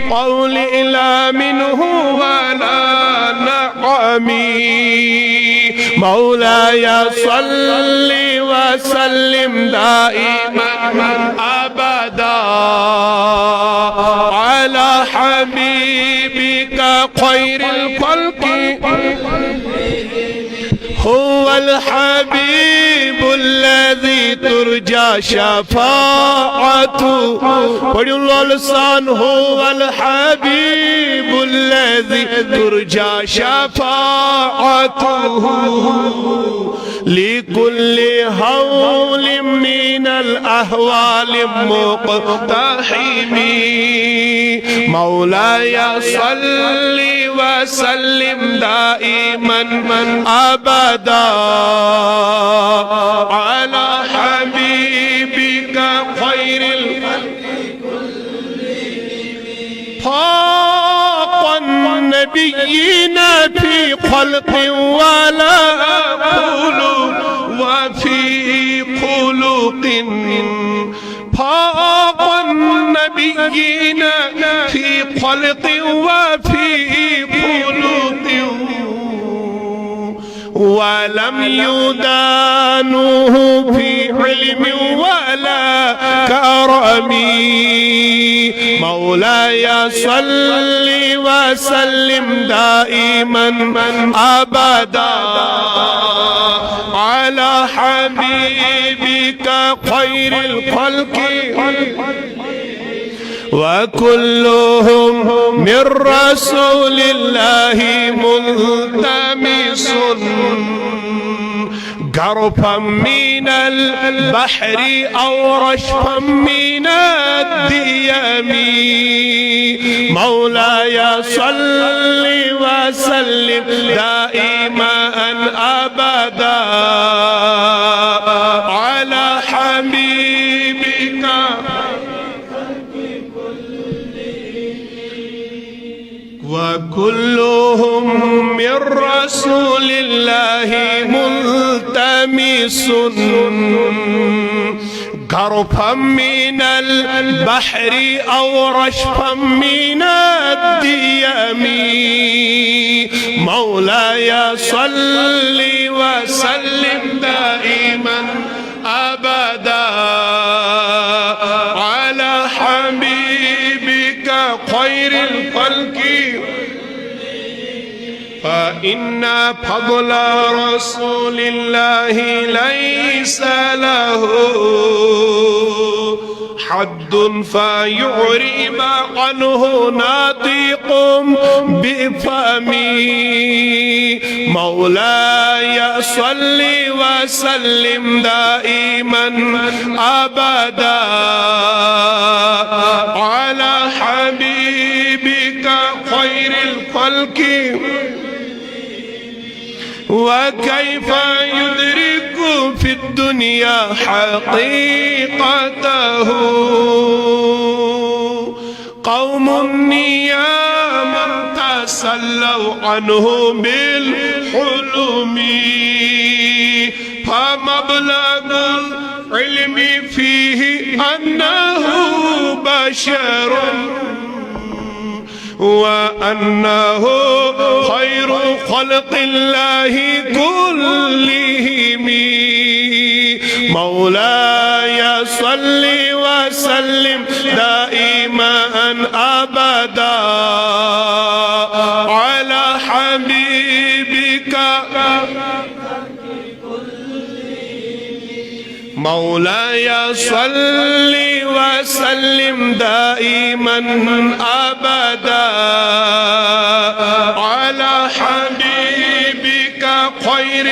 قول لا منه ولا نعمي مولاي صل وسلم دائما أبدا على حبيبك خير الخلق هو الحبيب الذي ترجى شفاعته بڑی اللسان هو الحبيب الذي ترجى شفاعته لكل هول من الأهوال مقتحم مولاي صل وسلم دائما أبدا على حبيبك خير الخلق فاق النبيين في خلق ولا قلوب وفي خلق فاق النبيين في خلق وفي خلق ولم يدانوه في علم ولا كرم مولاي صل وسلم دائما أبدا على حبيبك خير الخلق وكلهم من رسول الله ملتمس غرفا من البحر أو رشفا من الديم مولاي صل وسلم دائما أبدا على حبيبك وكلهم من رسول الله ملتمس غرفا من البحر أو رشفا من الديم مولاي صل وسلم دائما أبدا على حبيبك خير الخلق فإن فضل رسول الله ليس له حد فيعرب عنه ناطق بفمي مولاي صل وسلم دائما أبدا على حبيبك خير الخلق وكيف يدرك في الدنيا حقيقته قوم نيام تسلوا عنه بالحلم فمبلغ العلم فيه أنه بشر وأنه خير خلق الله كلهم مولاي صل وسلم دائما أبدا على حبيبك مولاي صل وسلم دائما أبدا على حبيبك خير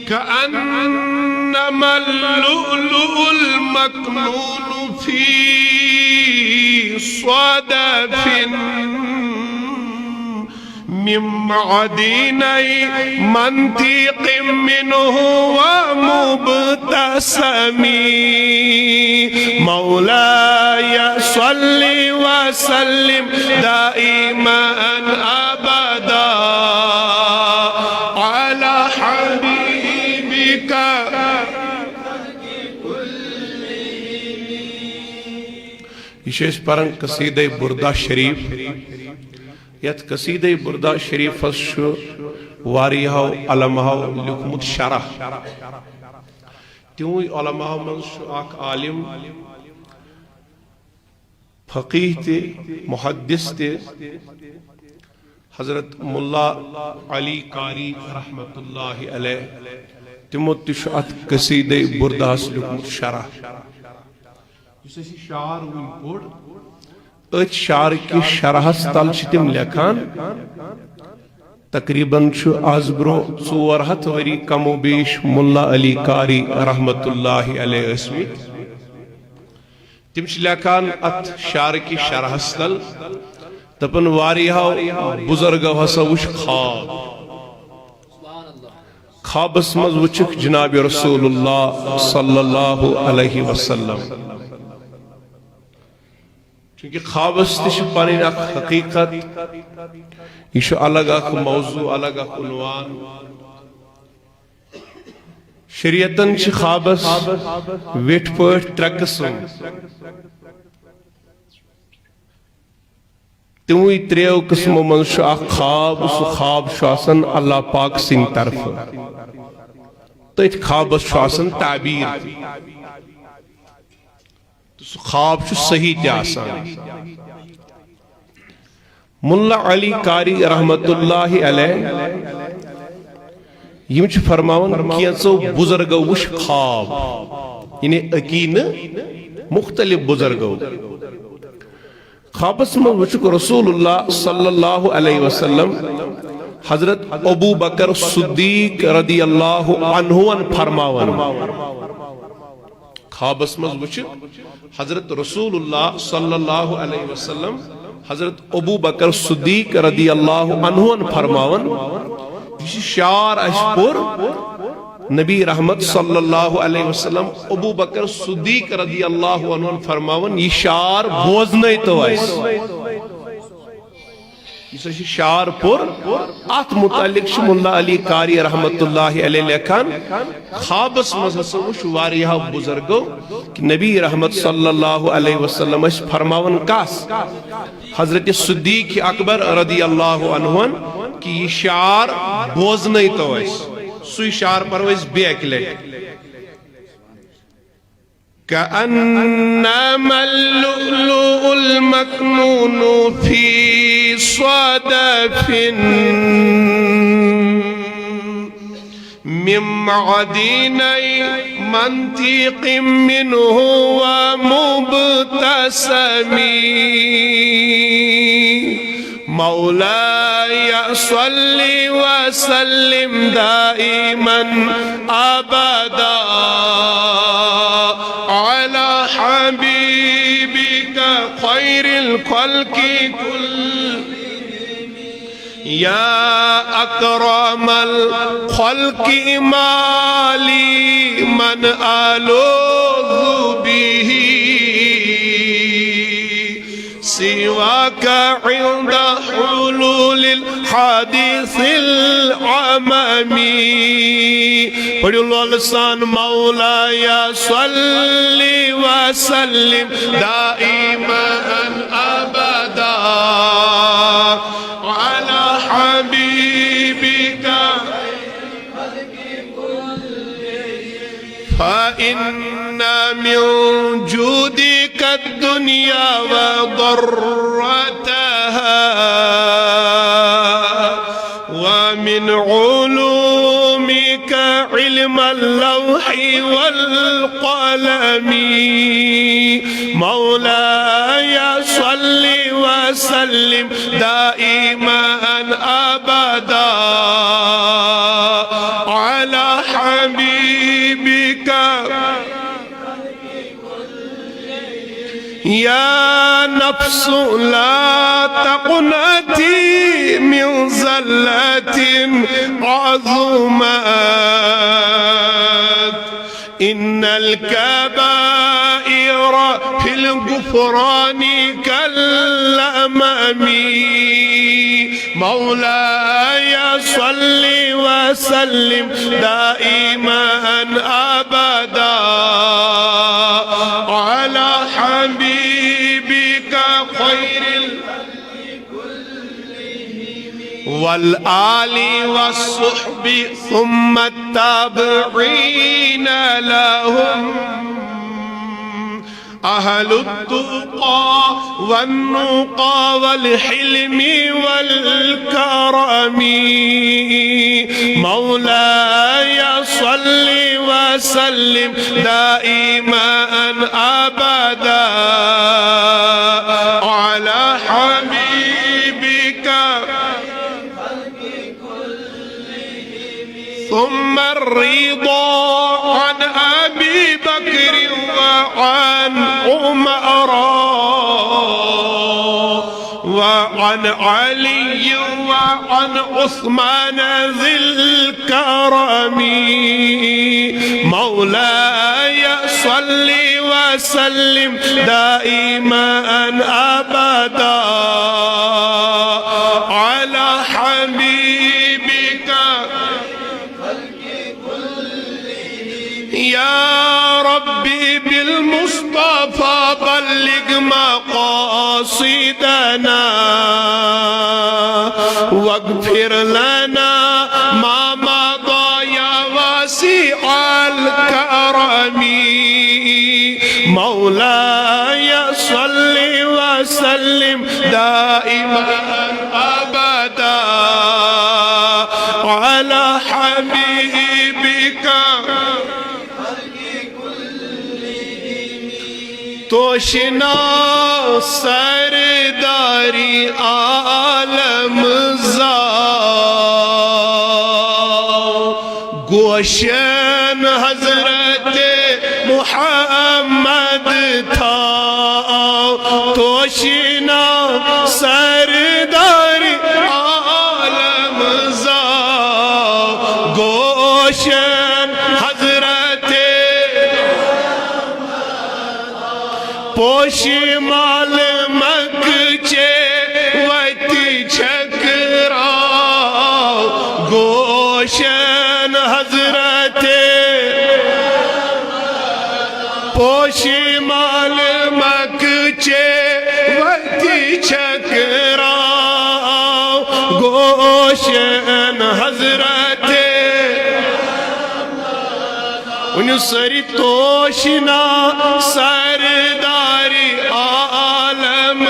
كأنما اللؤلؤ المكنون في صدف من معدني منطق منه ومبتسم مولاي صل وسلم دائما أبدا على حبيبك یہ پرن قصیدہ بردہ شریف یت قصیدہ بردہ شریف واریہو علماء لکھمت شرح تیوئی علماء من اخ عالم فقیہ تے محدث تے حضرت ملا علی قاری رحمت اللہ علیہ تمو تشعت قصیدہ بردہ لکھمت شرح اس شعر وی پوڑ اچ شعر کی شرح تل تم لکھان تقریباً آز برو 400 وری کم و بیش ملا علی قاری رحمت اللہ علیہ اسمی تم لکھان ات شعر کی شرح تل تپن واریہو بزرگو ہسا وچ خواب خوابس مز وچک جناب رسول اللہ صلی اللہ علیہ وسلم چونکہ خوابس تش پانی اخ حقیقت یہ الگ اخ موضوع الگ اخ عنوان شریعتن چھ خوابس ویٹ پٹ ترقسم تموی تریو قسمو من اخ خواب سو خواب آسان اللہ پاک سن طرف تیت خوابس آسان تعبیر خواب صحیح تے آسان ملا علی قاری رحمت اللہ علیہ یم چھ فرماون کینسو بزرگو وش خواب یعنی اکین مختلف بزرگو خوابس میں وچک رسول اللہ صلی اللہ علیہ وسلم حضرت ابو بکر صدیق رضی اللہ عنہ فرماون خوابس میں وچک حضرت رسول اللہ صلی اللہ علیہ وسلم حضرت ابو بکر صدیق رضی اللہ عنہ فرماون شعر اشپور نبی رحمت صلی اللہ علیہ وسلم ابو بکر صدیق رضی اللہ عنہ فرماون یہ شعر بوزنے تو ایس یہ شعر پر آت متعلق ملا علی قاری رحمت اللہ علیہ لکھان خوابس مزہسوش واریہ بزرگو کہ نبی رحمت صلی اللہ علیہ وسلم اس فرماون کاس حضرت صدیق اکبر رضی اللہ عنہ کہ یہ شعر بوزنے تو ایس سوی شعر پرویز بے اکلے كأنما اللؤلؤ المكنون في صدف من معدني منطق منه ومبتسم مولاي صل وسلم دائما أبدا على حبيبك خير الخلق كلهم يا أكرم الخلق ما لي من ألوذ به سواك عند حلول الحديث العممي پڑھو لسان مولاي صل وسلم دائما أبدا على حبيبك فإن من جودك الدنيا وضرتها ومن علومك علم اللوح والقلم مولاي صل وسلم دائما أبدا على حبيبك يا نفس لا تقنطي من زلة عظمت إن الكبائر في الغفران كالأمم مولاي صل وسلم دائما أبدا على حبيبي والآل والصحب ثم التابعين لهم أهل التقى والنقى والحلم والكرم مولاي صل وسلم دائما أبدا على حبيبك ثم الرضا عن أبي بكر وعن عمر وعن علي وعن عثمان ذي الكرم مولاي صل وسلم دائما أبدا على حبيبك يا ربي بالمصطفى بلغ مقاصدنا واغفر لنا ما مضى يا واسع الكرم مولاي صل وسلم دائما أبدا على حبيبك توشنا سرداری عالم زا گوشن حضرت محمد تھا توشنا سرداری عالم زا گوشن حضرت پوشی مال مکچے ویتی چھکرا گوشن حضرت پوشی مال مکچے ویتی چھکرا گوشن حضرت انہوں سری توشنا سرداری عالم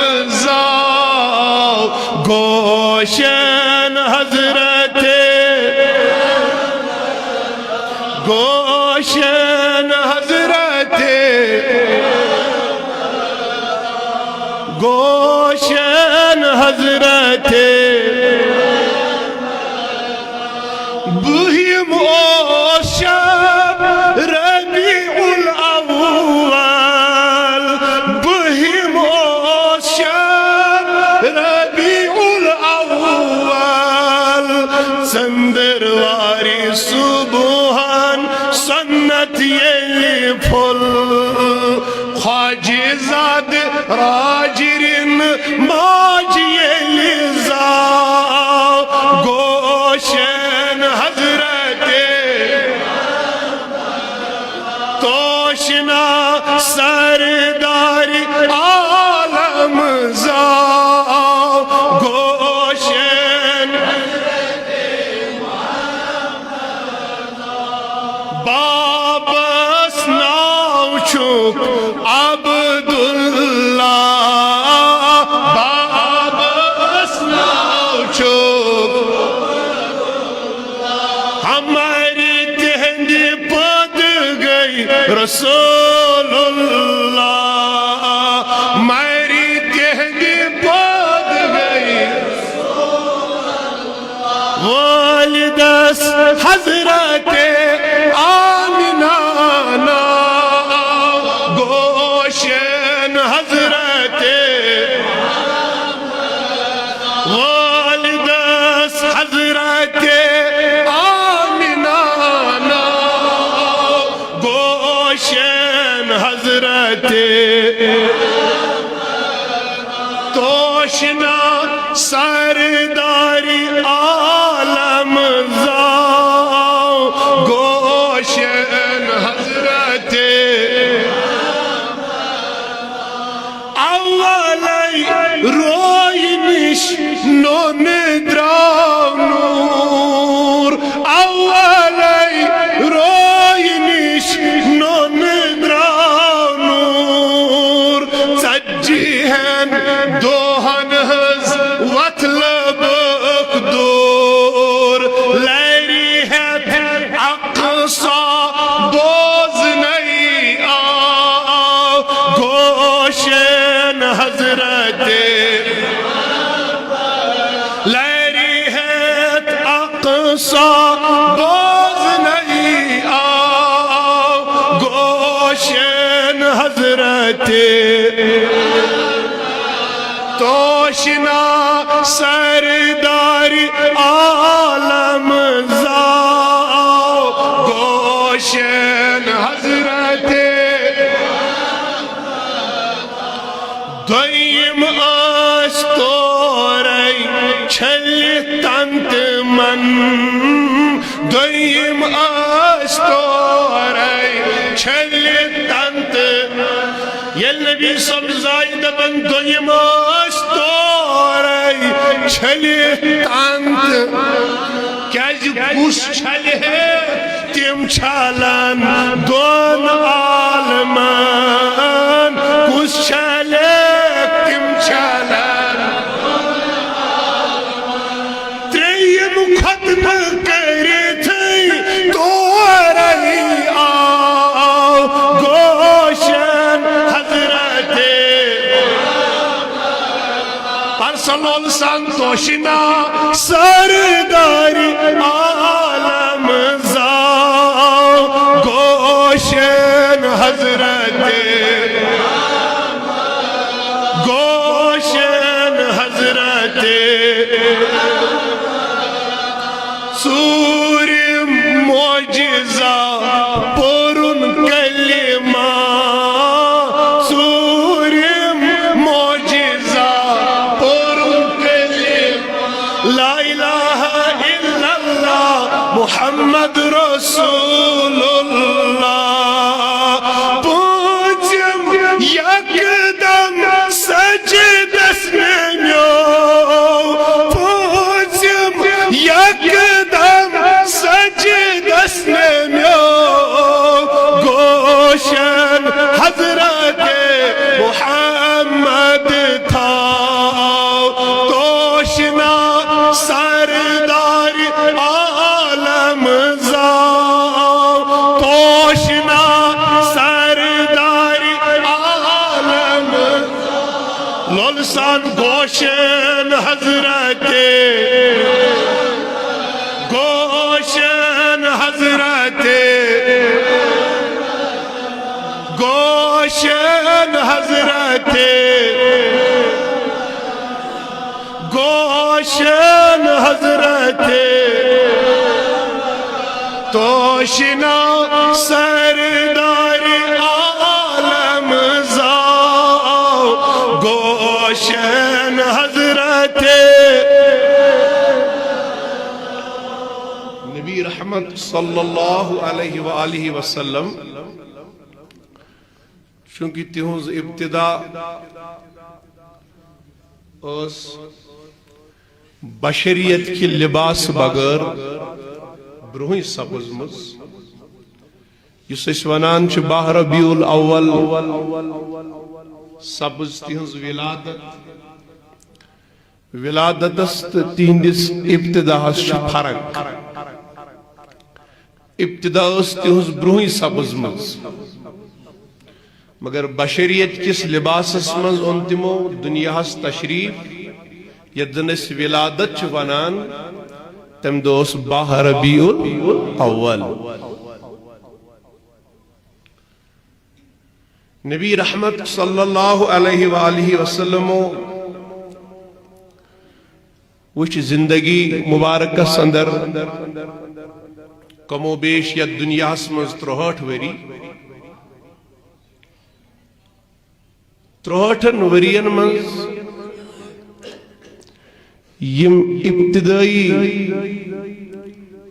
زاو گوشن حضرت گوشن حضرت گوشن حضرت بہیم او شب ربیع الاول بہیم او شب ربیع الاول سندرواری صبحان سنت یہ پھل خواجہ زاد راجرین ماج یہ لزا گوشن حضرت توشنا سرداری عالم زا گوشن بابس ناو چوک عبداللہ بابس ناو چوک ہماری تہند پد گئی رسول اللہ ہماری تہند پد گئی والدس حضرت آمنہ گوشن حضرت والدس حضرت حضرت توشنا سرداری عالم زاو گوشن حضرت اولی روی نش نو ندرا ہیں دوہن ہز وطلب دور لیری ہے اقصا بوز نہیں آؤ گوشن حضرت لیری ہے اقصا بوز نہیں آؤ گوشن حضرت توشنا سرداری عالم زاؤ گوشن حضرت دویم استوری چھلی تنت من دویم استوری چھلی تنت یل نبی صلی اللہ علیہ وسلم دویم استوری چھلی تنت کیج کس چھلی ہے تم چھلن دون عالمان کس چھلی تم چھلن تریم ختم کری تھی تو رہی آؤ گوشن حضرت پرسلول سنتوشنا سرداری عالم زاؤ گوشن حضرت گوشن حضرت سوری معجزہ پرن کلمہ سوری معجزہ پرن کلمہ لا الہ الا اللہ محمد رسول اللہ پوچھم یکدم سجدس نمیو پوچھم یکدم سجدس نمیو گوشن حضرت محمد تھا توشنا سرداری عالم زاؤ توشنا سرداری عالم لولسان گوشن حضرت گوشن حضرت گوشن حضرت گوشن حضرت توشنا سرداری عالم زاؤ گوشن حضرت نبی رحمت صلی اللہ علیہ وآلہ وسلم چونکہ تہنز ابتدا اس بشریت کی لباس بغیر برہی سبز مز یس اس ونان چھ باہ ربیع الاول سبز تہنز ولادتس تہندس ابتدا فرق ابتدا اس تہنز برہی سبز مز مگر بشریت کس لباس مز ان تمو دنیا تشریف یدن اس ولادت چھ ونان تم دوس باہ ربیع الاول نبی رحمت صلی اللہ علیہ وآلہ وسلم وچ زندگی مبارکہ اندر کم و بیش یا دنیا مز 63 وری 63 ورین مز یم ابتدائی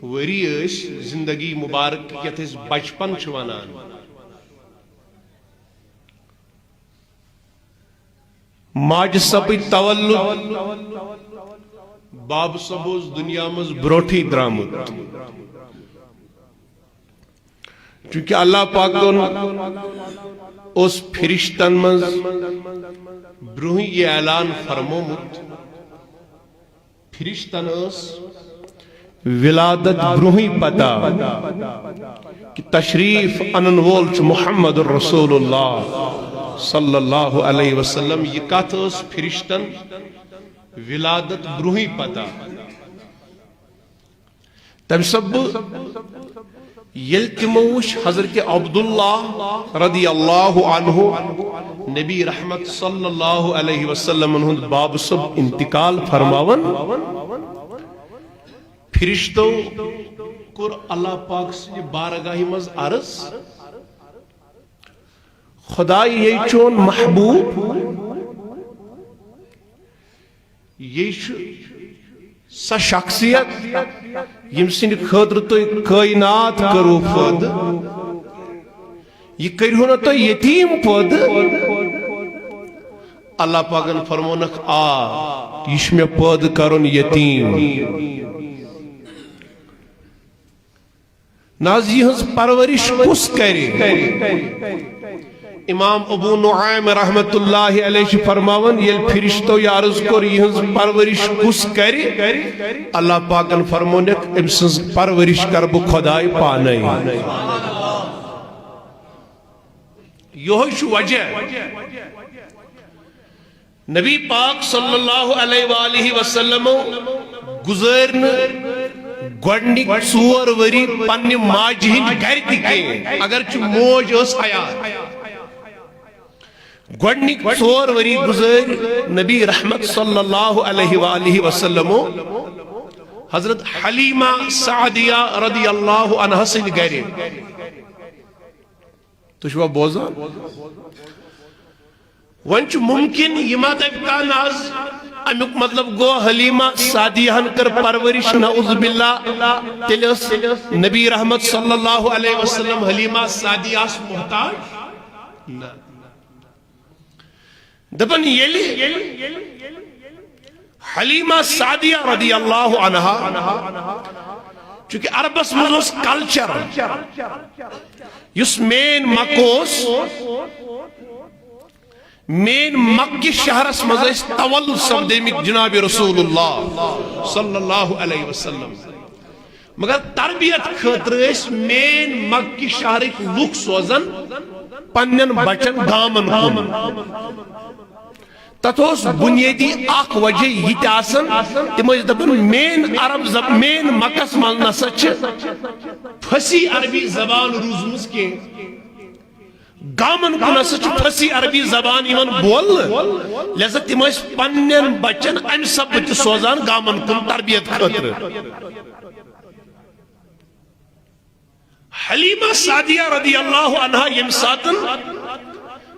وری اس زندگی مبارک یت اس بچپن چوانان ماج سپی تولد باب سبوز دنیا مز بروٹھی درامت چونکہ اللہ پاک اس فرشتن من برونی یہ اعلان فرمومت فرشتن اس ولادت برونی پتا کہ تشریف انن وول محمد الرسول اللہ صلی اللہ علیہ وسلم یہ کت اس فرشتن ولادت برونی پتا تم سب یل تموش حضرت عبداللہ رضی اللہ عنہ نبی رحمت صلی اللہ علیہ وسلم انہوں باب سب انتقال فرماون فرشتوں کر اللہ پاک سے بارگاہی مز عرض خدای یہ چون محبوب یہ سا شخصیت یم سن خاطر تو کائنات کرو پد یہ کرو نا تو یتیم پد اللہ پاکن فرمونک یہ میں پد کرن یتیم نازی ہنس پرورش کس کرے امام ابو نعیم رحمت اللہ علیہ فرماون یل فرشتو یا عرض کر یہ پرورش کس کرے اللہ پاکن فرمونک امسز پرورش کر بو خدای پانے یہ وجہ نبی پاک صلی اللہ علیہ وآلہ وسلم گزرن گوڑنک ژور وری پنہ ماجہ ہند گھر تکے اگرچہ موج اس حیات گوڑنک ژور وری گزر نبی رحمت صلی اللہ علیہ وآلہ وسلم حضرت حلیمہ سعدیہ رضی اللہ عنہ سن گھر تو شو بوزا ونچ ممکن یہ مطلب کا ناز امیک مطلب گو حلیمہ سعدیہن کر پرورش نعوذ باللہ تلس نبی رحمت صلی اللہ علیہ وسلم حلیمہ سعدیہ سے محتاج نا دبن یلی حلیمہ سعدیہ رضی اللہ عنہ چونکہ عربس مزوس کلچر یس مین مکوس مین مکی شہرس مزیس تولد سبدیمک جناب رسول اللہ صلی اللہ علیہ وسلم مگر تربیت خطر اس مین مکی شہرک لوک سوزن پنن بچن گامن کن تتوس بنیادی اخ وجہ یہ تاسن تمہز دبن مین عرب مین مکس من نسچ پھسی عربی زبان روزمز کے گامن کن سچ پھسی عربی زبان ایون بول لہذا تمہز پنن بچن ام سب بچ سوزان گامن کن تربیت خطر حلیمہ سعدیہ رضی اللہ عنہ یم ساتن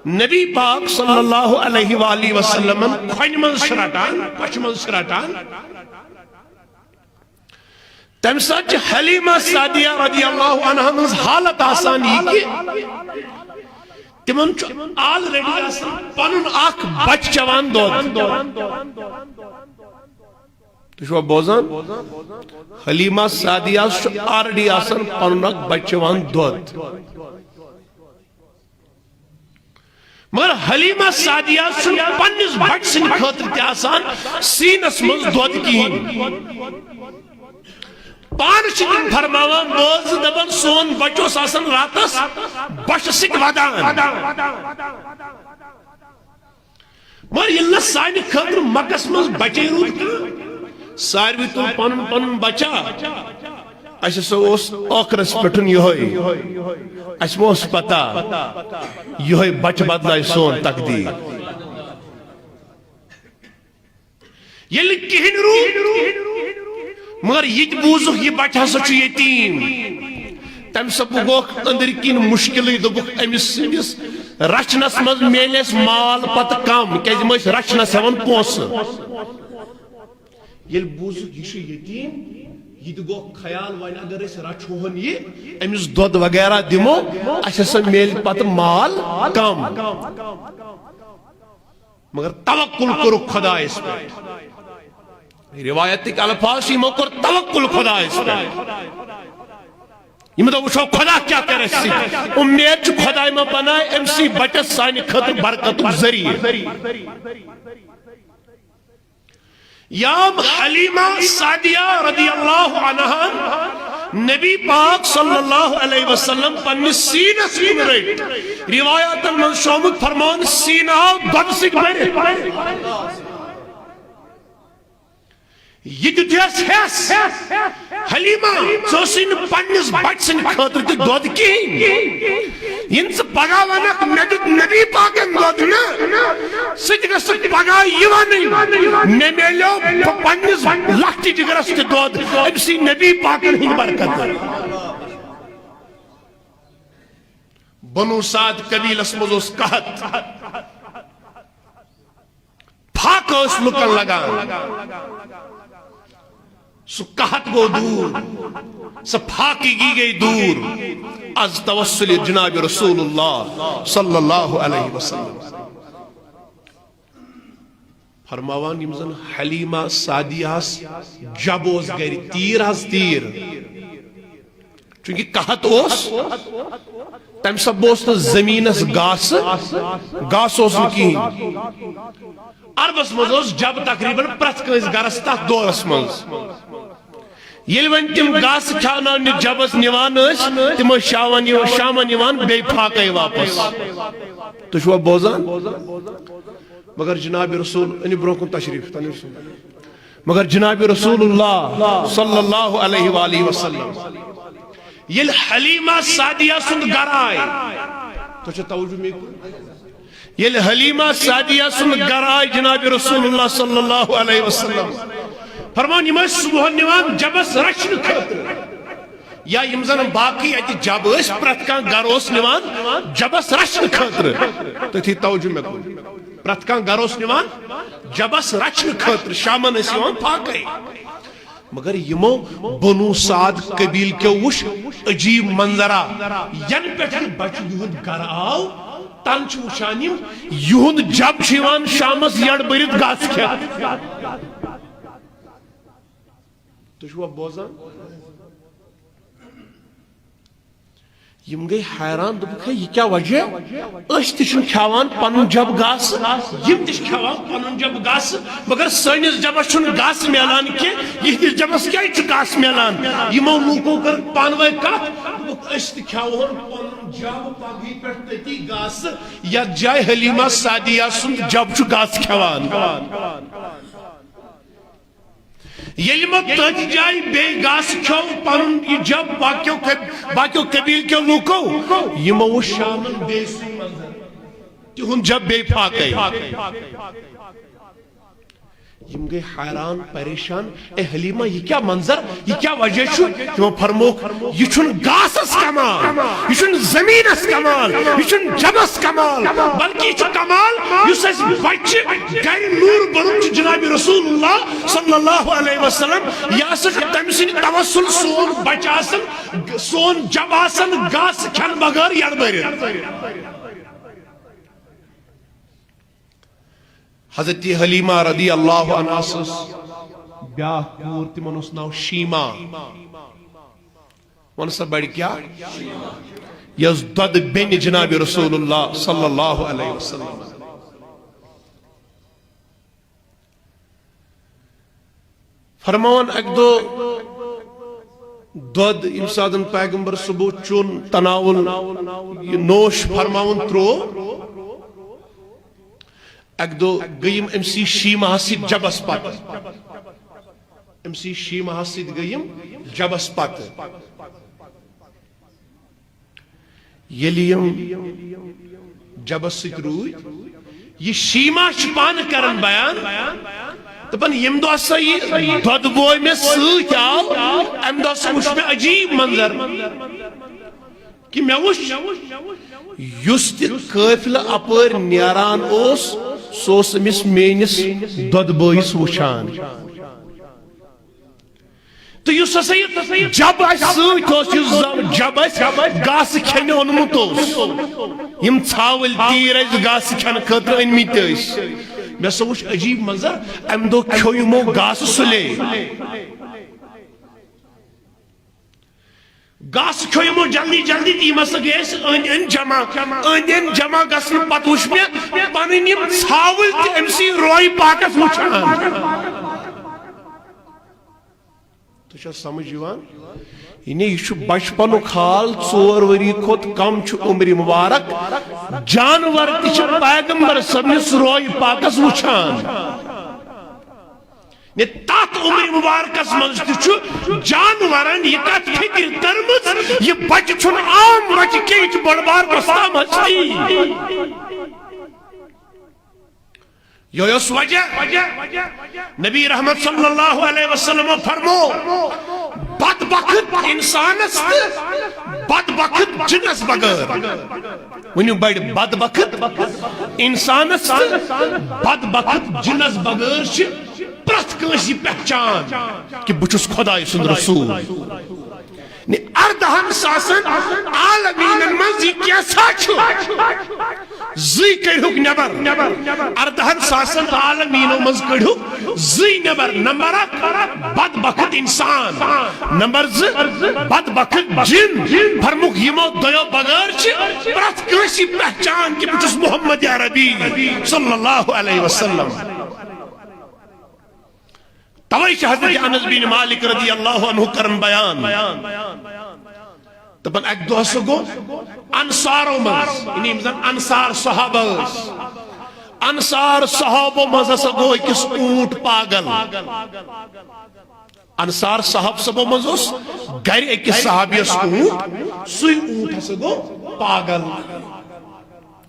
نبی پاک صلی اللہ علیہ وآلہ وسلم کھن من شرٹان پچ من شرٹان تم سچ حلیمہ سعدیہ رضی اللہ عنہ من حالت آسان یہ کہ تمن آلریڈی آسان پنن آکھ بچ چوان دود تو شو بوزان حلیمہ سعدیہ آلریڈی آسان پنن آکھ بچ چوان دود مگر حلیمہ سعدیہ سن پنس بچ سن خاطر تی آسان سینس مز دود کہیں پان چکن فرماوان بوز دبن سون بچو ساسن راتس بش سک ودان مگر یلنا سائن خاطر مکس مز بچے رود کر ساروی تو پن بچا اچھا سو اس آخرس پٹھن یہوئی اچھا موس پتا یہوئی بچ بدلائی سون تقدیر یلی کہن رو مگر یہ بوزک یہ بچہ سچو یتیم تم سب گوک اندر کین مشکلی دبک امس رچنس مز میلیس مال پت کم کیازِ مس رچنس ہون پونس یل بوزک یہ یتیم یہ گو خیال وائن اگر اس رچھوہن یہ امس دود وغیرہ دمو اچھا سا میل پت مال کم مگر توکل کرو خدا اس پر روایت تک الفاظی موکر توکل خدا اس پر یہ دو وچھو خدا کیا کرے سی امید چھ خدا ما بنائے ام سی بچت سانی خطر برکت ذریعہ یام حلیمہ سعدیہ رضی اللہ عنہ نبی پاک صلی اللہ علیہ وسلم پنی سینہ سین رہی روایات المنشومت فرمان سینہ دن سکھ بھرے یہ جو دیس حیث حلیمہ سوسین پنیس بچ سن خطر تی دود کی ان سے پگا ونک نبی پاک ان دود نا سجگہ سن پگا یوانی نمیلو پنیس لکھتی جگر اس تی دود ابسی نبی پاک ان ہی برکت بنو سعد قبیل اسمز اس کہت پھاک اس لکن لگا سو کہت گو دور سو پھاکی گی گئی دور از توسل جناب رسول اللہ صلی اللہ علیہ وسلم فرماوان یمزن حلیمہ سعدیہس جبوز گری تیر از تیر چونکہ کہت اوس تم سب بوست زمینس گاس اوس نکی عربس مزوز جب تقریباً پرت کنس گرس تک دورس مز یل ون تم گاس کھانا جبس نیوان تم شامن نیوان بے پھاکے واپس تو شو بوزان مگر جناب رسول انی برونکن تشریف مگر جناب رسول اللہ صلی اللہ علیہ وآلہ وسلم یل حلیمہ سعدیہ سند گر آئے تو چھے توجہ میں یل حلیمہ سعدیہ سند گر آئے جناب رسول اللہ صلی اللہ علیہ وسلم فرمان یمہ صبح نیوان جبس رچن خطر یا یمزن باقی ایتی جب اس پرتکان گروس نیوان جبس رچن خطر تو تھی توجہ میں کوئی پرتکان گروس نیوان جبس رچن خطر شامن اسیوان پھاکے مگر یمو بنو سعد قبیل کے وش عجیب منظرہ ین پیٹھن بچ یہود گر آو تن چھ وشانیم یہود جب شیوان شامس یڑ برید گاس کیا تو شو بوزان یم گئی حیران دبکھ یہ کیا وجہ اس تشن کھاوان پنن جب گاس یم تش کھاوان پنن جب گاس مگر سنس جبس چھن گاس میلان کی یہ جبس کیا چھ گاس میلان یمو لوکو کر پانوے کت اس کھاوان پنن جب پگی پٹھ تتی گاس یا جائے حلیمہ سعدیہ سن جب چھ گاس کھاوان یلمہ تج جائے بے گاس کھو پنن یہ جب باقیو قبیل کے لوکو یمو وہ شامن بے سی منظر تہن جب بے پھاکے یم گئی حیران پریشان اے حلیمہ یہ کیا منظر یہ کیا وجہ چھو تمہیں فرموک یہ چھن گاسس کمال یہ چھن زمینس کمال یہ چھن جبس کمال بلکہ یہ چھن کمال یہ سیس بچ گئی نور بنم جناب رسول اللہ صلی اللہ علیہ وسلم یا سک تمسین توسل سون بچ آسن سون جب آسن گاس کھن بغیر یڑ بیر حضرت حلیمہ رضی اللہ عنہ سس بیاہ کور تمن اس ناو شیما ونسا بڑی کیا یز دد بین جناب رسول اللہ صلی اللہ علیہ وسلم فرمان ایک دو دد امسادن پیغمبر صبح چون تناول نوش فرماون ترو ایک دو گئیم امسی شیمہ حسید جبس پت امسی شیمہ حسید گئیم جبس پت یلیم جبس سید روی یہ شیمہ شپان کرن بیان تو پن یم دو اسا یہ دود بوئی میں سوچ آو ام دو اسا وش میں عجیب منظر کہ میں وش یست قافل اپر نیران اوس سوس امس مینس دود بوئیس وچھان تو یس ہسا یہ جب جب گاس کھین اونمت یم ژھاول تیر گاس کھین خاطر انمت مے سا وچھ عجیب منظر ام دو کھیو یمو گاس سلے گاس کھویمو جلدی جلدی تیمس گیس ان جمع گسن پت وچ میں پنن یم ژھاول تہ امسی روی پاکس وچھان تو چھ سمجھ یوان یہ بچپن حال 4 وری کھت کم عمر مبارک جانور تہ پیغمبر صبنس روی پاکس وچھان تات عمر مبارکس مز تہ جانورن یہ کت فکر کرمز یہ بچہ چھن عام بچہ کی بڑ بار گستام ہستی یس وجہ نبی رحمت صلی اللہ علیہ وسلم فرمو بدبخت انسانس بدبخت جنس بغیر ونیو بڑ بدبخت انسانس بدبخت جنس بغیر پرت کنسی پہچان کہ بچس خدای سند رسول اردہن ساسن عالمین من زی کیسا چھو زی کڑھوک نبر اردہن ساسن عالمین من کڑھوک زی نبر نمبر 1 بدبخت انسان نمبر 2 بدبخت جن فرموک یمو دیو بغیر چھ پرت کنسی پہچان کہ بچس محمد عربی صلی اللہ علیہ وسلم توائش حضرت انس بن مالک رضی اللہ عنہ کرن بیان تبن ایک دو سگو انصارو مز انہی مزن انصار صحابہ انصار صحابہ مز سگو اکس اونٹ پاگل انصار صحاب سبو مز اس گر اکس صحابی اس اونٹ سوی اونٹ سگو پاگل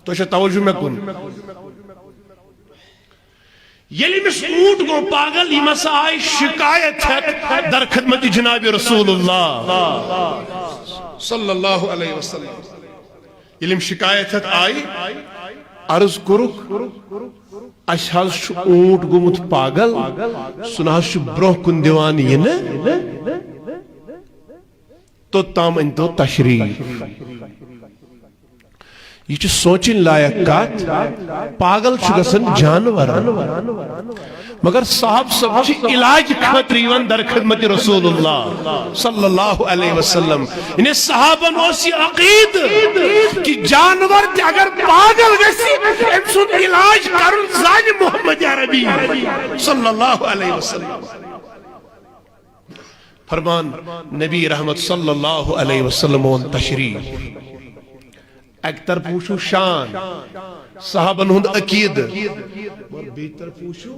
تو شاید توجہ میں کن یلی مس اونٹ گو پاگل یہ مسا آئی شکایت ہے در خدمت جناب رسول اللہ صلی اللہ علیہ وسلم یلی مس شکایت ہے آئی عرض کرک اشہاز شو اونٹ گمت پاگل سنہا شو بروہ کن دیوان یہ نا تو تام انتو تشریف یہ سوچن لائق کات پاگل گژھن جانور مگر صاحب سب علاج خاطر یوان در خدمت رسول اللہ صلی اللہ علیہ وسلم انہیں صحابن اوسی عقید کہ جانور تے اگر پاگل گسی ام سن علاج کرن زاج محمد عربی صلی اللہ علیہ وسلم فرمان نبی رحمت صلی اللہ علیہ وسلم ون تشریف ایک طرف پوچھو شان صحابن ہند عقید اور بیتر پوچھو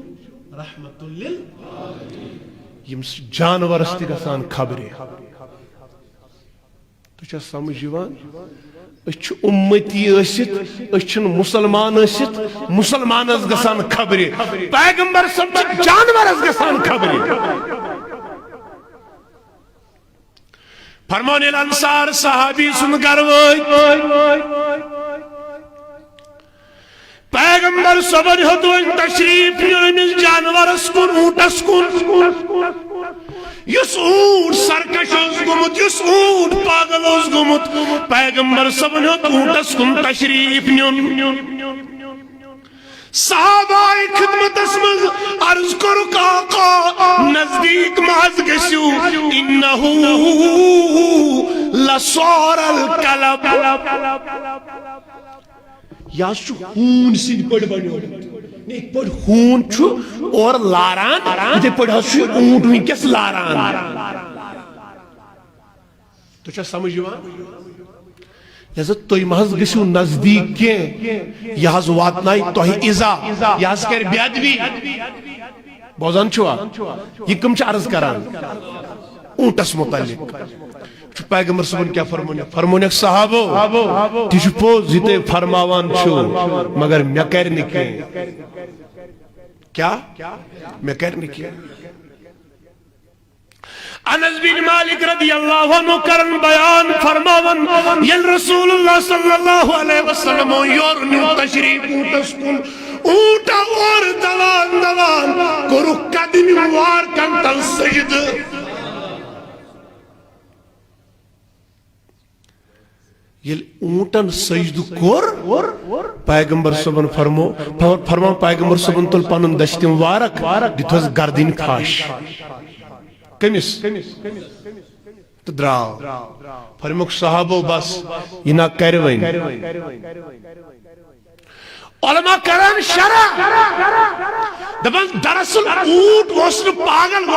رحمت اللہ یم جانور استی گسان خبرے تو چاہ سمجھ یوان اچھ امتی اسیت اچھ مسلمان اسیت مسلمان اس گسان خبرے پیغمبر سب جانور اس گسان خبرے فرمان الانصار صحابی سن گروئی پیغمبر صبر حدوئی تشریف یونس جانور اسکن اونٹ اسکن یس اونٹ سرکش اس گمت یس اونٹ پاگل اس گمت پیغمبر صبر حدوئی اونٹ اسکن تشریف یونس صحابہ خدمت اسمز عرض کرو آقا نزدیک ماز گسیو انہو لصور الکلب یا شو خون سید پڑ بنیو ایک پڑ خون چھو اور لاران ادھے پڑ شو اونٹ ہوئی کس لاران تو چاہ سمجھ یوان لہذا توی محض گسیو نزدیک کے یہاز واتنائی توہی ازا یہاز کر بیاد بھی بوزن چھوا یہ کم چا عرض کران اونٹس متعلق چھو پیغمبر صبح کیا فرمونے صحابو تیشو پوز جیتے فرماوان چھو مگر میکر نکے کیا میکر نکے انس بن مالک رضی اللہ عنہ کرن بیان فرماون یل رسول اللہ صلی اللہ علیہ وسلم یورنی تشریف اونٹس کن اونٹا اور دوان کرو قدمی وار کنتل سجد یل اونٹن سجد کور پیغمبر صبن فرمان پیغمبر صبن تل پانن دشتیم وارک دیتوز گردین کھاش کمیس تو دراو فرموک صحابو بس یہ نہ کروین علماء کران شرح دبن دراصل اونٹ وسن پاگل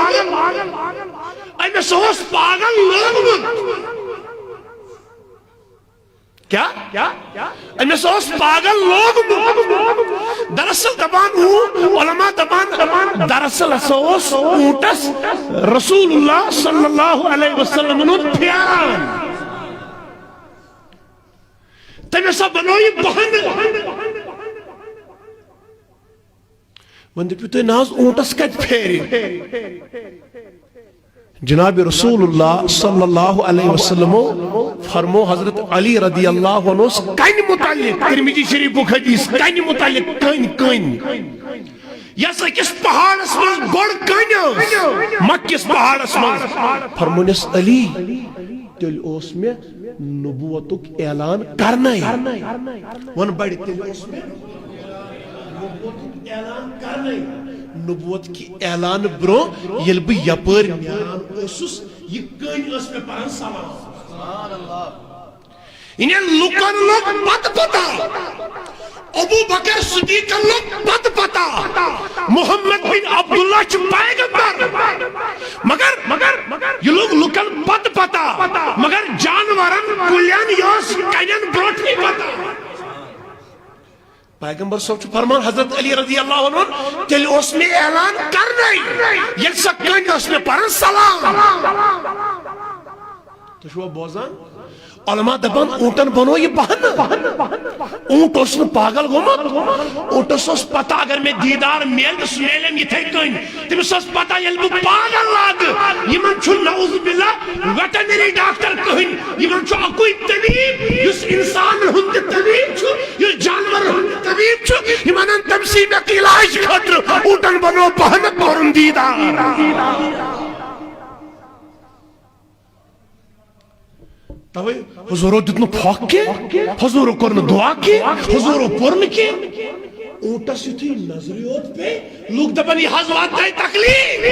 ایم سوس پاگل لوگمت کیا ایم سوس پاگل لوگمت دراصل دبان ہوں علماء دبان دراصل سوس اونٹس رسول اللہ صلی اللہ علیہ وسلم نو پیاران تم سا بنوئی بہن وندی پیتو ناز اونٹس کت پھیری جناب رسول اللہ صلی اللہ علیہ وسلم فرمو حضرت علی رضی اللہ عنہ کن متعلق ترمذی شریف حدیث کن متعلق کن یس اکس پہاڑس من گوڑ کن مکس پہاڑس من فرمونس علی تیل اوس میں نبوتک اعلان کرنا ون بڑی تیل اوس میں اعلان کرنے نبوت کی اعلان برو یل بہ یپر نیران اسس یہ کن اس میں پران سلام انہیں لکن لوگ پت پتا ابو بکر صدیق لوگ پت پتا محمد بن عبداللہ چھ پیغمبر مگر یہ لوگ لکن پت پتا مگر جانورن کلیان یوس کنین بروٹ نہیں پتا پیغمبر صاحب چھو فرمان حضرت علی رضی اللہ عنہ تیل اس میں اعلان کرنے یل سکن اس میں پرن سلام تو شو بوزان علماء دبان اونٹن بنو یہ بہن اونٹ اس میں پاگل گومت اونٹ اس پتا اگر میں دیدار میل تو سمیلم یہ تھے کن تم اس پتا یل بو پاگل لاگ یہ من چھو نعوذ باللہ ویٹنری ڈاکٹر کہن یہ من چھو اکوئی طبیب یس انسان ہند طبیب چھو یس جانور ہند طبیب چھو یہ من تمسیم علاج خطر اونٹن بنو بہن پرن دیدار توے حضورو دتنو پھوک کے حضورو کرن دعا کے حضورو پرن کے اونٹا سی تھی نظریوت پہ لوگ دبن یہ حضوات دائی تکلیف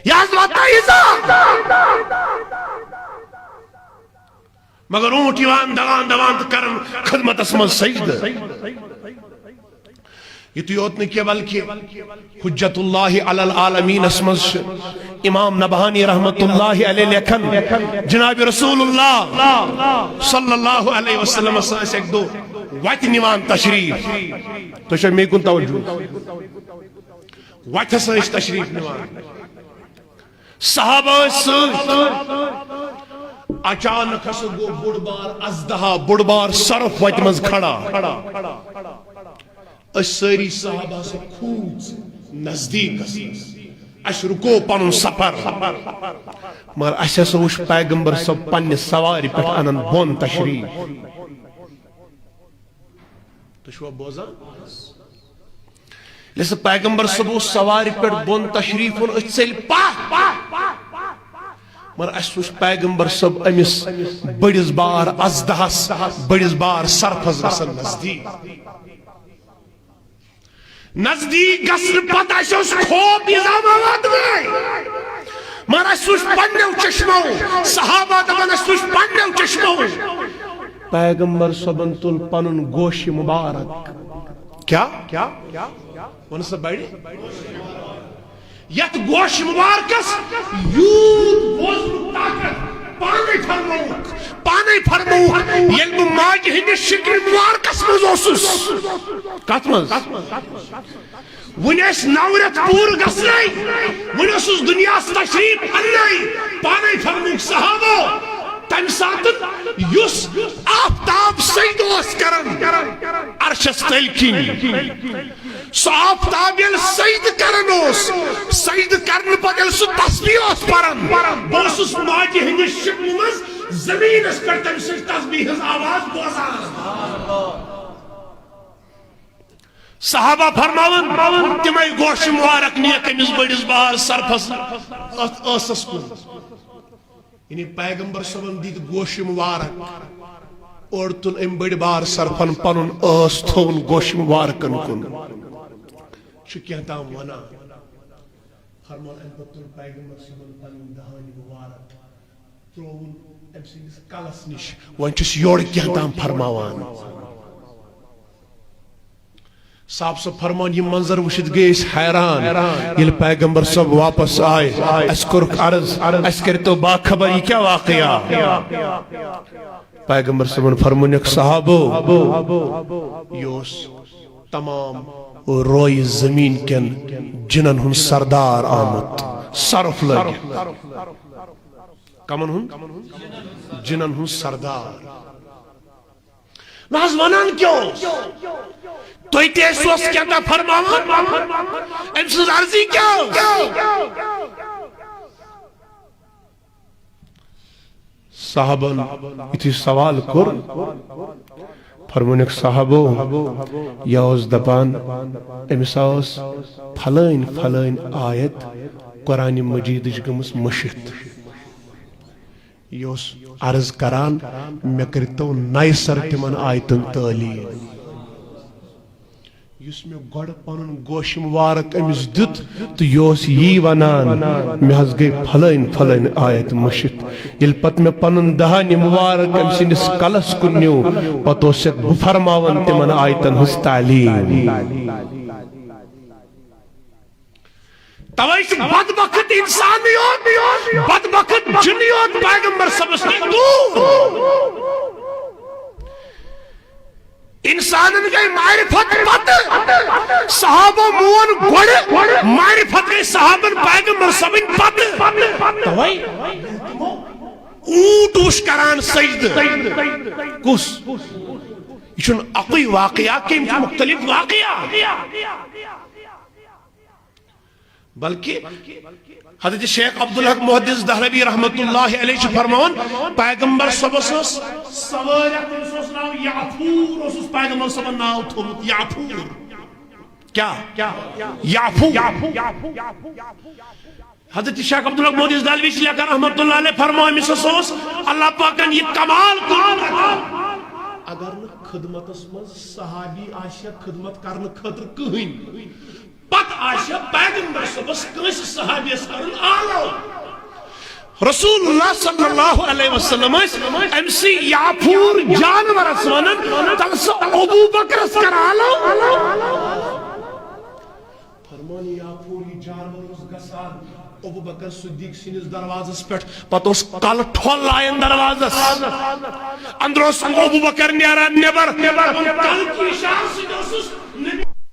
یہ حضوات دائی عزت مگر اونٹ یوان دوان کرن خدمت اسمان سجد یہ تو یوت نے کیا بلکہ حجت اللہ علی العالمین اسمز امام نبہانی رحمت اللہ علیہ لکھن جناب رسول اللہ صلی اللہ علیہ وسلم اس ایک دو وقت نیوان تشریف تو شاید میں کن توجہ وقت سنش تشریف نیوان صحابہ اچانک اس گو بڑبار ازدہا بڑبار صرف وقت مز کھڑا اس ساری صحابہ سے کھوز نزدیک اس رکو پانون سفر مگر اس سوش پیغمبر سب پنی سواری پر انن بون تشریف تو شو بوزا لیسا پیغمبر سب سواری پر بون تشریف ان اس سیل مگر اس سوش پیغمبر سب امس بڑیز بار ازدہس بڑیز بار سرفز رسن نزدیک گسن پتہ اس خوب نظام آواد میں مارا سوش پڑھنیو چشمو صحابہ دبن سوش پڑھنیو چشمو پیغمبر صبن تل پنن گوش مبارک کیا ونسا بیڑی یت گوش مبارکس یود وزن طاقت پانے فرموک یلب ماج ہندی شکر مبارکس مزوسس کتمز ونیس نورت پور گسنائی ونیس اس دنیا تشریف انائی پانے فرموک صحابہ تم ساتن یس آفتاب سید اس کرن عرشس تلکین سو آفتاب یل سید کرنوس سید کرن پا یل سو تسبیح اس پرن بوس اس ماجی ہنگی شکل مز زمین اس پر تم سے تسبیح اس آواز بوزان صحابہ فرماون تمہیں گوش مبارک نیک امز بڑیز بار سرپس اسس کو یعنی پیغمبر صبن دید گوش مبارک اور تل ام بڑی بار سرفن پنن اس تھون گوش مبارکن کن چکیاں تام ونا فرمان ام پتہ پیغمبر صبن پن دہانی مبارک ترون ام سندس کلس نش ون چھس یور کیا تام فرماوان صاحب صاحب فرمان یہ منظر وشد گئے اس حیران یہ پیغمبر صاحب واپس آئے اس کرک عرض اس کرتو باخبر یہ کیا واقعہ پیغمبر صاحب فرمان ایک صحابو یوس تمام روئی زمین کن جنن ہن سردار آمد صرف لگی کمن ہن جنن ہن سردار ناز ونان کیوں تو ہی تیسوس کیا تھا فرماوان امسز عرضی کیا صحابن اتی سوال کر فرمون ایک صحابو یا اس دپان امساس پھلائن آیت قرآن مجید گمس مشت یوس عرض کران میں کرتو نئی سر تمن آیتن تعلیم یس میں گوڑ پنن گوش مبارک امس دت تو یوس یہ ونان میں حض گئی پھلائن آیت مشت یل پت میں پنن دہانی مبارک ام سندس کلس کنیو پتو سک بفرماون تمن آیتن ہز تعلیم توائش بدبخت انسانیت بدبخت جنیت پیغمبر سبس دور انسانن گئی معرفت پت صحابہ مون گوڑ معرفت گئی صحابن پیغمبر سبن پت توائی اونٹ اوش کران سجد کس یہ اقوی واقعہ کہ مختلف واقعہ بلکہ حضرت شیخ عبدالحق محدث دہلوی رحمت اللہ علیہ فرمان پیغمبر صبح سوارت اس ناو یعفور اس پیغمبر صبح ناو تھومت یعفور کیا یعفور حضرت شیخ عبدالحق محدث دہلوی سے لکھا رحمت اللہ علیہ فرمان میں سوس اللہ پاکن یہ کمال اگر خدمت اسمز صحابی آشیا خدمت کرنے خطر کہیں پت آشیا پیغمبر صبح کنس صحابی اس کرن آلو رسول اللہ صلی اللہ علیہ وسلم ام سی یعفور جانور اسمانن تلس ابو بکر اس کر آلو فرمانی یعفوری جانور اس گسان ابو بکر صدیق سینس دروازس پیٹھ پتہ اس کل ٹھول آئین دروازس اندروس ابو بکر نیارا نیبر کل کی شان سینس نبی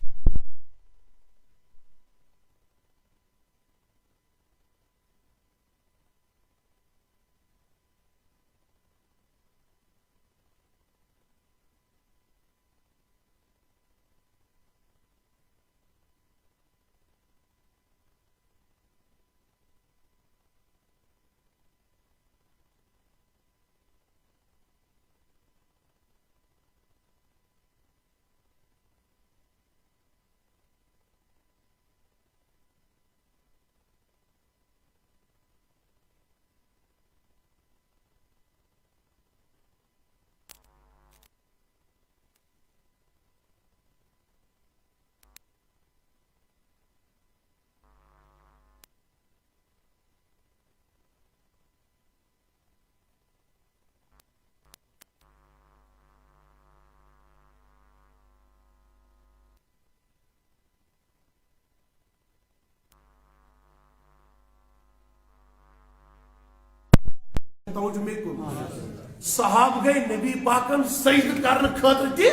صحاب گئی نبی پاکن سجد کرن خاطر تھی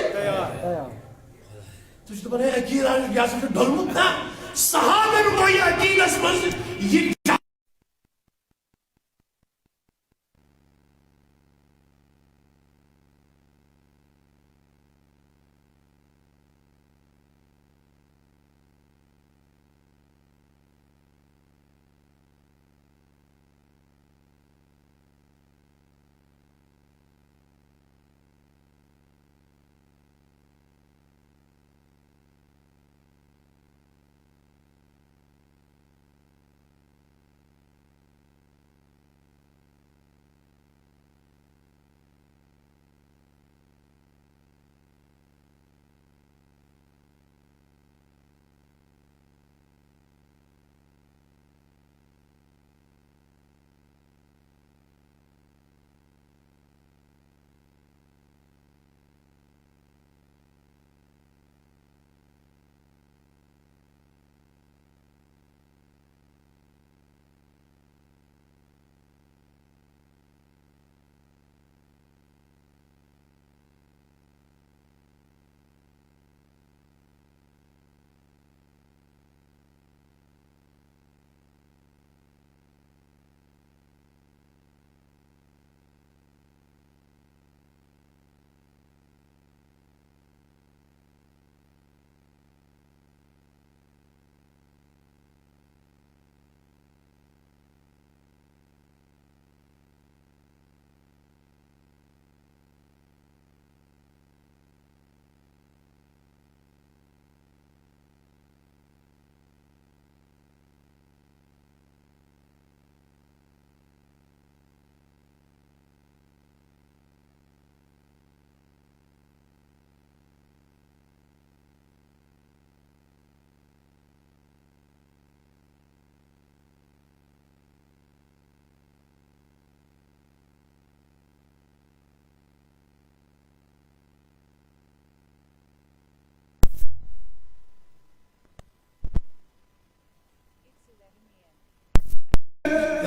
تو چھتے بنے عقید آنے گیا سکتے ڈھلمت نا صحابن کوئی عقید اس منزل یہ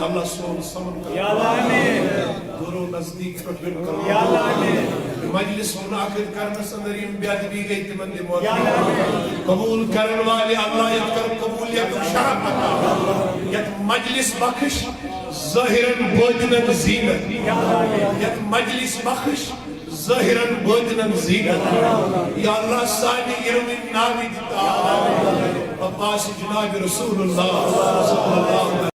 اللہ سون سمن کرو یا اللہ آمین گرو نزدیک پٹن کرو یا اللہ آمین مجلس منعقد کرنے سندرین بیادبی گئی تمن دی موت یا اللہ آمین قبول کرن والے اللہ یت کر قبولیت و شرف عطا یت مجلس بخش ظاہراً باطناً زینت یت مجلس بخش ظاہراً باطناً زینت یا اللہ سانی ارمین ناوی دیتا عباس جناب رسول اللہ صلی اللہ علیہ وسلم